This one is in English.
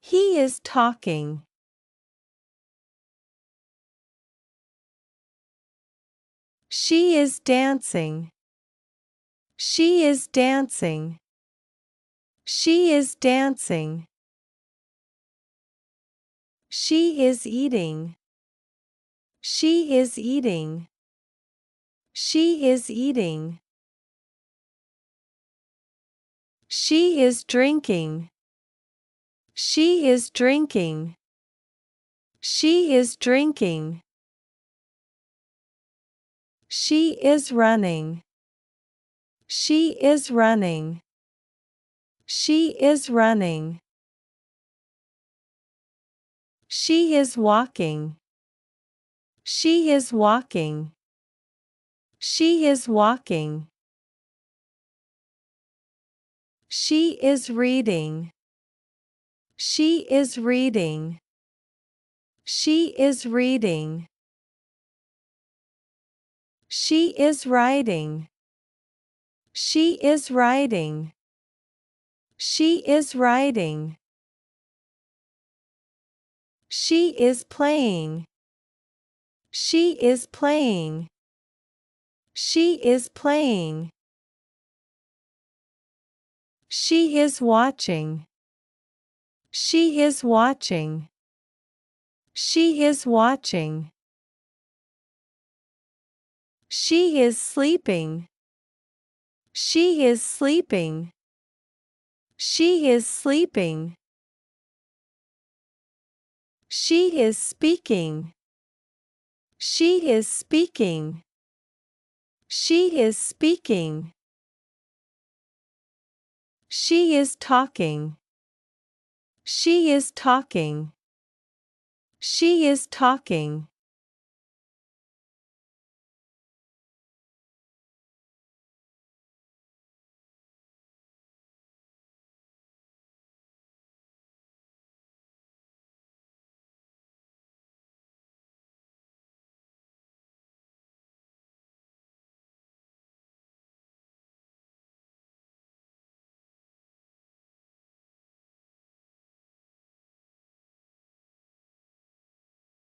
He is talking. She is dancing. She is dancing. She is dancing. She is eating. She is eating. She is eating. She is drinking. She is drinking. She is drinking. She is running. She is running. She is running. She is walking. She is walking. She is walking. She is reading. She is reading. She is reading. She is riding. She is riding. She is riding. She is playing. She is playing. She is playing. She is watching. She is watching. She is watching. She is sleeping. She is sleeping. She is sleeping. She is speaking. She is speaking. She is speaking. She is talking. She is talking. She is talking.